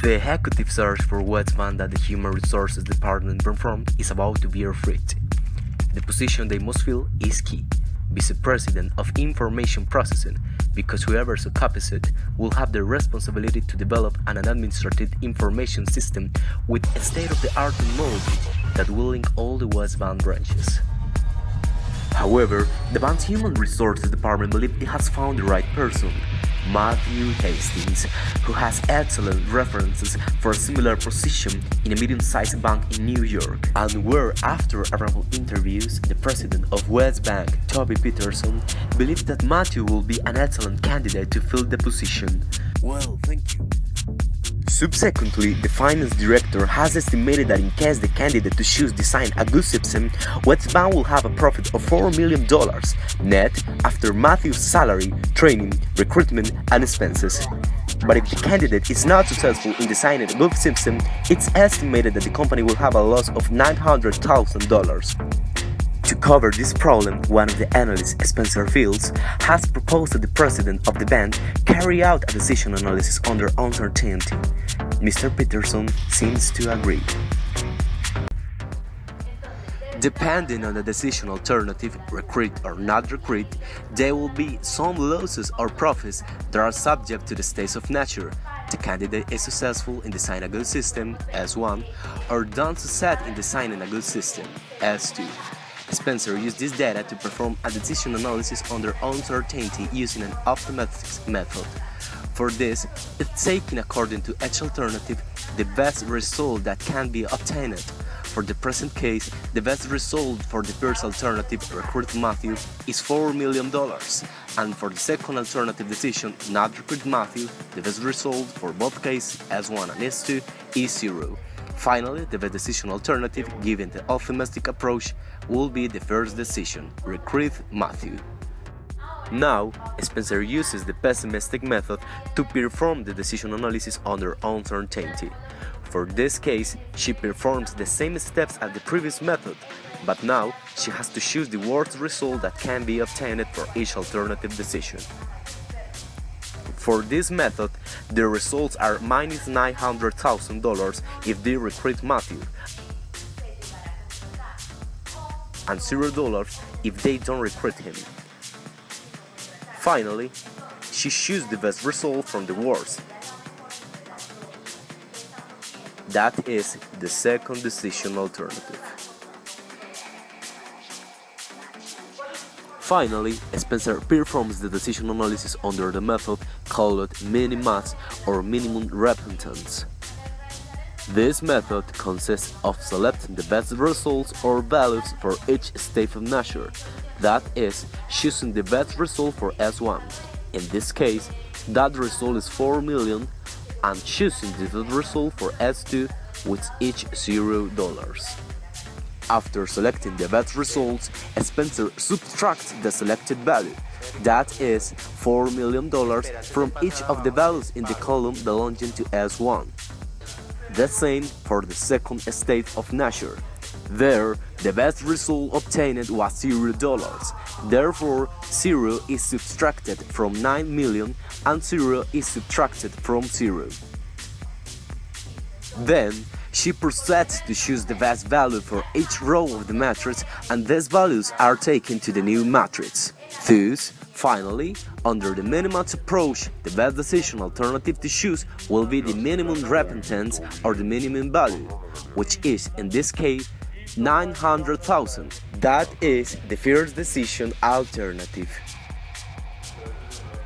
The executive search for Westbound that the Human Resources Department performed is about to bear fruit. The position they must fill is key: Vice President of Information Processing, because whoever occupies it will have the responsibility to develop an administrative information system with a state-of-the-art technology that will link all the Westbound branches. However, the bank's Human Resources Department believes it has found the right person, Matthew Hastings, who has excellent references for a similar position in a medium-sized bank in New York, and where, after a round of interviews, the president of West Bank, Toby Peterson, believes that Matthew will be an excellent candidate to fill the position. Well, thank you. Subsequently, the finance director has estimated that in case the candidate to choose design a good system, Westbound will have a profit of $4 million net after Matthew's salary, training, recruitment, and expenses. But if the candidate is not successful in designing a good system, it's estimated that the company will have a loss of $900,000. To cover this problem, one of the analysts, Spencer Fields, has proposed that the president of the bank carry out a decision analysis under uncertainty. Mr. Peterson seems to agree. Depending on the decision alternative, recruit or not recruit, there will be some losses or profits that are subject to the states of nature. The candidate is successful in designing a good system, S1, or don't succeed in designing a good system, S2. Spencer used this data to perform a decision analysis under uncertainty using an optometrics method. For this, it's taking according to each alternative the best result that can be obtained. For the present case, the best result for the first alternative, recruit Matthew, is $4 million, and for the second alternative decision, not recruit Matthew, the best result for both cases, S1 and S2, is 0. Finally, the best decision alternative, given the optimistic approach, will be the first decision, recruit Matthew. Now, Spencer uses the pessimistic method to perform the decision analysis under uncertainty. For this case, she performs the same steps as the previous method, but now she has to choose the worst result that can be obtained for each alternative decision. For this method, the results are minus $900,000 if they recruit Matthew, and $0 if they don't recruit him. Finally, she chooses the best result from the worst. That is the second decision alternative. Finally, Spencer performs the decision analysis under the method called minimax or minimum repentance. This method consists of selecting the best results or values for each state of nature, that is, choosing the best result for S1. In this case, that result is $4 million, and choosing the best result for S2 with each $0. After selecting the best results, Spencer subtracts the selected value, that is $4 million, from each of the values in the column belonging to S1. The same for the second state of nature. There, the best result obtained was $0. Therefore, 0 is subtracted from 9 million and 0 is subtracted from 0. Then, she proceeds to choose the best value for each row of the matrix, and these values are taken to the new matrix. Thus, finally, under the minimax approach, the best decision alternative to choose will be the minimum repentance or the minimum value, which is, in this case, 900,000. That is the first decision alternative.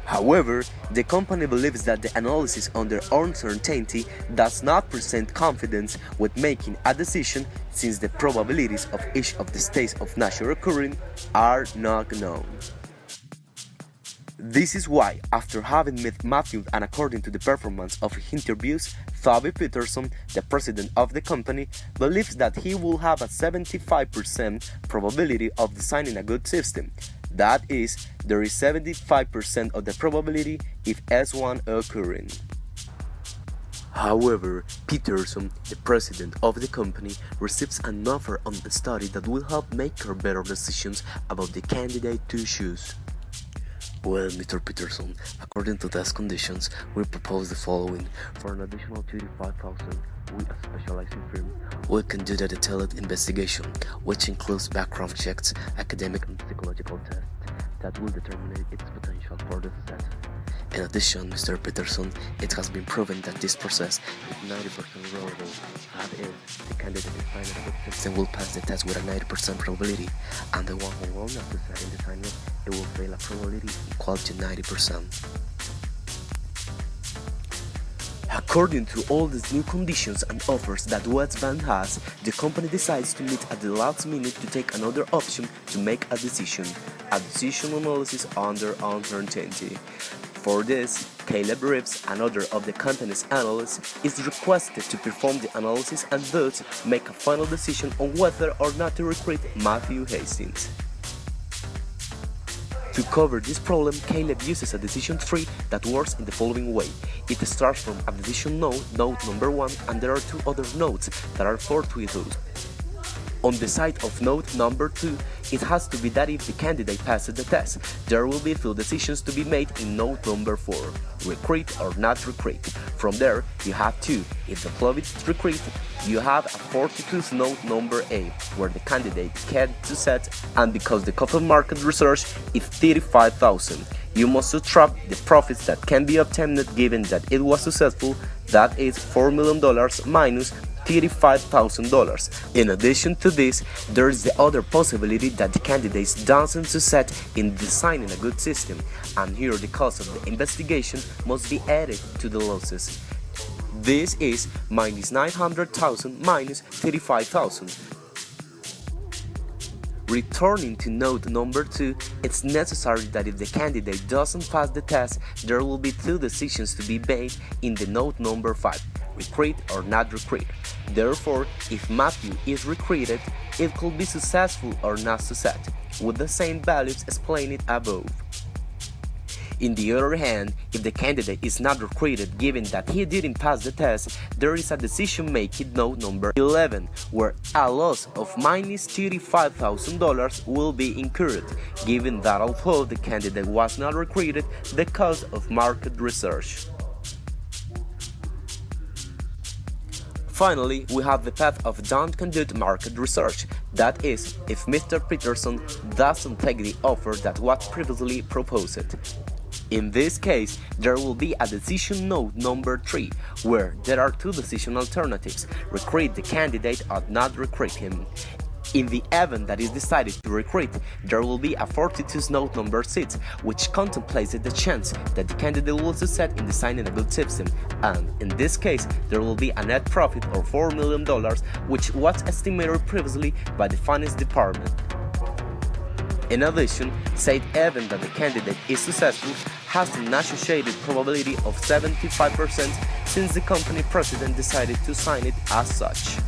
However, the company believes that the analysis under uncertainty does not present confidence with making a decision, since the probabilities of each of the states of nature occurring are not known. This is why, after having met Matthew and according to the performance of interviews, Toby Peterson, the president of the company, believes that he will have a 75% probability of designing a good system. That is, there is 75% of the probability if S1 occurring. However, Peterson, the president of the company, receives an offer on the study that will help make her better decisions about the candidate to choose. Well, Mr. Peterson, according to test conditions, we propose the following. For an additional 25,000, we, a specializing firm, we can do the detailed investigation, which includes background checks, academic and psychological tests that will determine its potential for the success. In addition, Mr. Peterson, it has been proven that this process is 90% reliable. That is, the candidate designing a good system will pass the test with a 90% probability, and the one who will not decide in designing it will fail a probability equal to 90%. According to all these new conditions and offers that West Bank has, the company decides to meet at the last minute to take another option to make a decision analysis under uncertainty. For this, Caleb Reeves, another of the company's analysts, is requested to perform the analysis and thus make a final decision on whether or not to recruit Matthew Hastings. To cover this problem, Caleb uses a decision tree that works in the following way. It starts from a decision node, node number 1, and there are two other nodes that are fortuitous. On the side of node number 2, it has to be that if the candidate passes the test, there will be two decisions to be made in node number 4, recruit or not recruit. From there, you have two. If the club is recruit, you have a fortuitous node number A, where the candidate can to set, and because the cost of market research is 35,000, you must subtract the profits that can be obtained given that it was successful, that is $4 million minus $35,000. In addition to this, there is the other possibility that the candidate doesn't succeed in designing a good system, and here the cost of the investigation must be added to the losses. This is minus 900,000 minus 35,000. Returning to node number 2, it's necessary that if the candidate doesn't pass the test, there will be two decisions to be made in the node number 5, recruit or not recruit. Therefore, if Matthew is recruited, it could be successful or not successful, with the same values explained above. In the other hand, if the candidate is not recruited given that he didn't pass the test, there is a decision making node number 11 where a loss of minus $35,000 will be incurred, given that although the candidate was not recruited, the cost of market research. Finally, we have the path of don't conduct market research, that is, if Mr. Peterson doesn't take the offer that was previously proposed. In this case, there will be a decision node number 3, where there are two decision alternatives, recruit the candidate or not recruit him. In the event that is decided to recruit, there will be a fortuitous node number 6, which contemplates the chance that the candidate will succeed in designing a good system, and in this case, there will be a net profit of $4 million, which was estimated previously by the finance department. In addition, said event that the candidate is successful has an associated probability of 75% since the company president decided to sign it as such.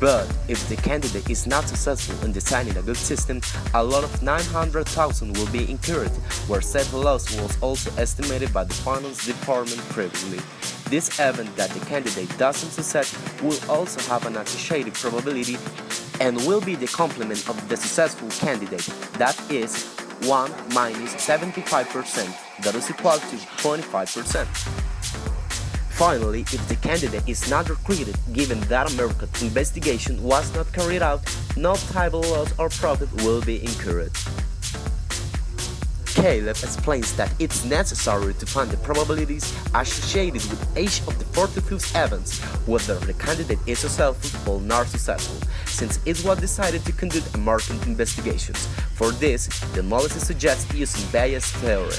But if the candidate is not successful in designing a good system, a lot of 900,000 will be incurred, where said loss was also estimated by the finance department previously. This event that the candidate doesn't succeed will also have an associated probability and will be the complement of the successful candidate, that is 1 minus 75%, that is equal to 25%. Finally, if the candidate is not recruited given that a market investigation was not carried out, no taxable loss or profit will be incurred. Caleb explains that it's necessary to find the probabilities associated with each of the 42 events, whether the candidate is successful or not successful, since it was decided to conduct a market investigation. For this, the analysis suggests using Bayes' theorem.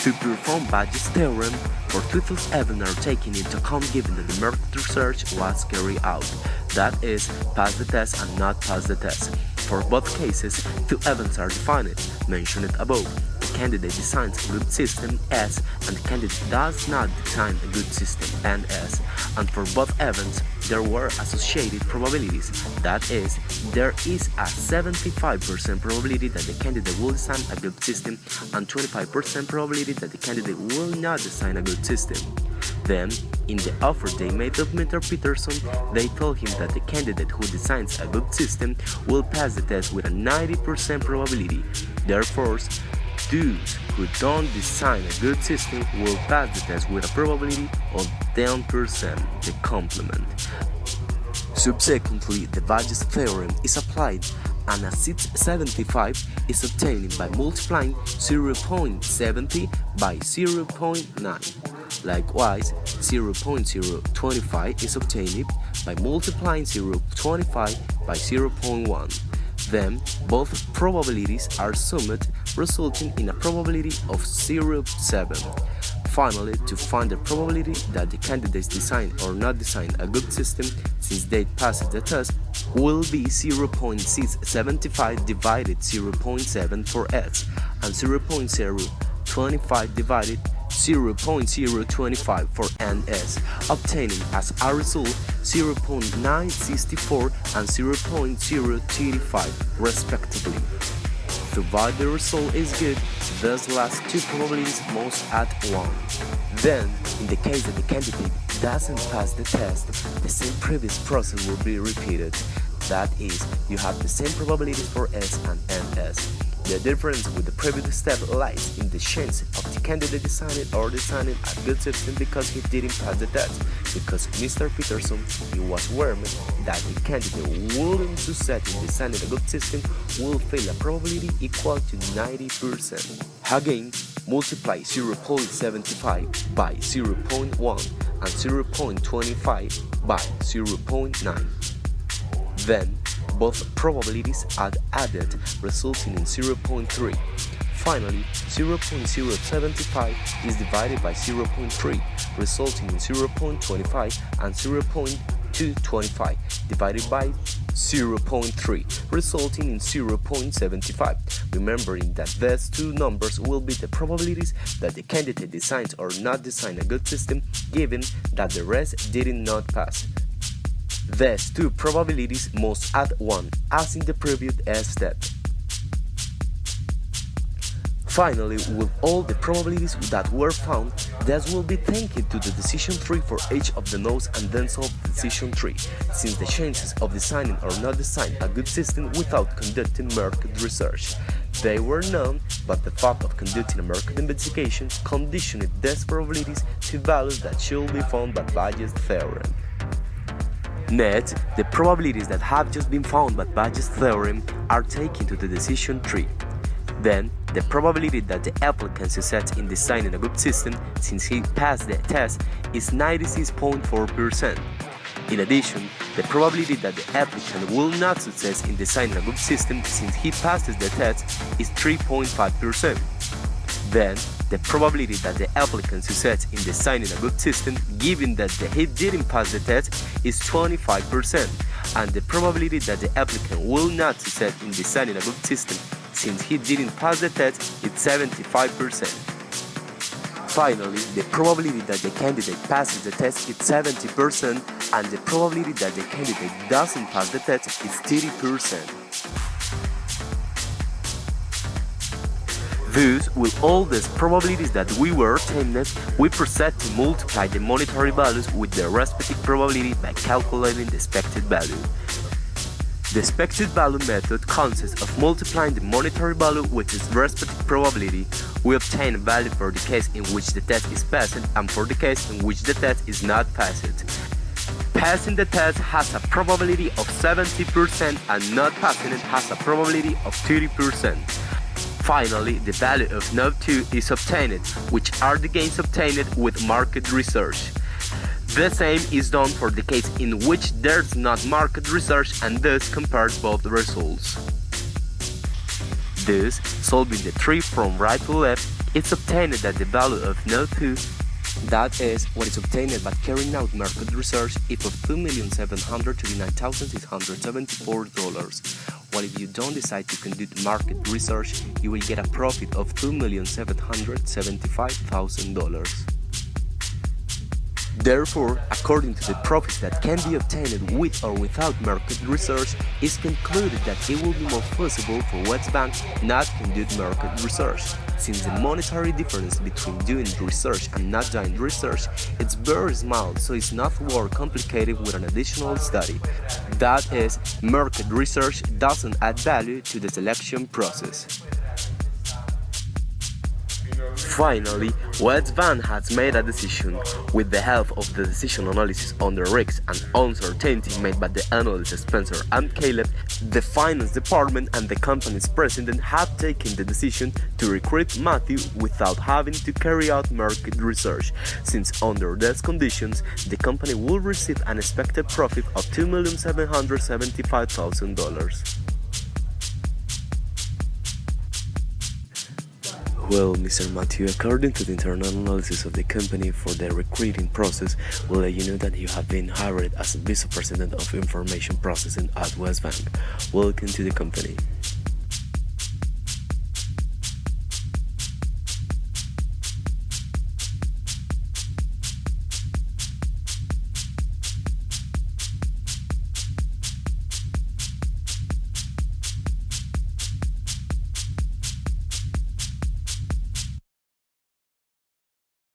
To perform Bayes' theorem, fortuitous events are taken into account given that the market research was carried out, that is, pass the test and not pass the test. For both cases, two events are defined, mentioned above. The candidate designs a good system S and the candidate does not design a good system NS, and for both events there were associated probabilities, that is, there is a 75% probability that the candidate will design a good system and 25% probability that the candidate will not design a good system. Then, In the offer they made of Mr. Peterson, they told him that the candidate who designs a good system will pass the test with a 90% probability. Therefore, those who don't design a good system will pass the test with a probability of 10%, the complement. Subsequently, the Bayes theorem is applied, and a 675 is obtained by multiplying 0.70 by 0.9. Likewise, 0.025 is obtained by multiplying 0.25 by 0.1. Then, both probabilities are summed, resulting in a probability of 0.7. Finally, to find the probability that the candidates design or not design a good system since they passed the test will be 0.675 divided 0.7 for S and 0.025 divided 0.025 for NS, obtaining as a result 0.964 and 0.035 respectively. Provided the result is good, thus last two probabilities must add 1. Then, in the case that the candidate doesn't pass the test, the same previous process will be repeated. That is, you have the same probabilities for S and NS. The difference with the previous step lies in the chance of the candidate designing a good system because he didn't pass the test. Because Mr. Peterson, he was worried that the candidate willing to set in designing a good system will fail a probability equal to 90%. Again, multiply 0.75 by 0.1 and 0.25 by 0.9. Then, both probabilities are added, resulting in 0.3. Finally, 0.075 is divided by 0.3, resulting in 0.25, and 0.225 divided by 0.3, resulting in 0.75. Remembering that these two numbers will be the probabilities that the candidate designs or not design a good system, given that the rest did not pass. These two probabilities must add 1, as in the previous step. Finally, with all the probabilities that were found, this will be taken to the decision tree for each of the nodes and then solve the decision tree, since the chances of designing or not designing a good system without conducting market research. They were known, but the fact of conducting a market investigation conditioned these probabilities to values that should be found by Bayes' theorem. Next, the probabilities that have just been found by Bayes' theorem are taken to the decision tree. Then, the probability that the applicant succeeds in designing a good system since he passed the test is 96.4%. In addition, the probability that the applicant will not succeed in designing a good system since he passes the test is 3.5%. Then, the probability that the applicant succeeds in designing a good system, given that he didn't pass the test, is 25%, and the probability that the applicant will not succeed in designing a good system since he didn't pass the test is 75%. Finally, the probability that the candidate passes the test is 70%, and the probability that the candidate doesn't pass the test is 30%. Thus, with all these probabilities that we were obtained, we proceed to multiply the monetary values with their respective probability by calculating the expected value. The expected value method consists of multiplying the monetary value with its respective probability. We obtain a value for the case in which the test is passed and for the case in which the test is not passed. Passing the test has a probability of 70% and not passing it has a probability of 30%. Finally, the value of node 2 is obtained, which are the gains obtained with market research. The same is done for the case in which there's not market research and thus compares both results. Thus, solving the tree from right to left, it's obtained that the value of node 2, that is, what is obtained by carrying out market research, is of $2,739,674. While if you don't decide to conduct market research, you will get a profit of $2,775,000. Therefore, according to the profits that can be obtained with or without market research, it's concluded that it will be more feasible for West Bank not to conduct market research. Since the monetary difference between doing research and not doing research is very small, so it's not worth complicated with an additional study. That is, market research doesn't add value to the selection process. Finally, Van has made a decision. With the help of the decision analysis on the risks and uncertainty made by the analysts Spencer and Caleb, the finance department and the company's president have taken the decision to recruit Matthew without having to carry out market research, since under these conditions, the company will receive an expected profit of $2,775,000. Well, Mr. Matthew, according to the internal analysis of the company for the recruiting process, will let you know that you have been hired as Vice President of Information Processing at West Bank. Welcome to the company.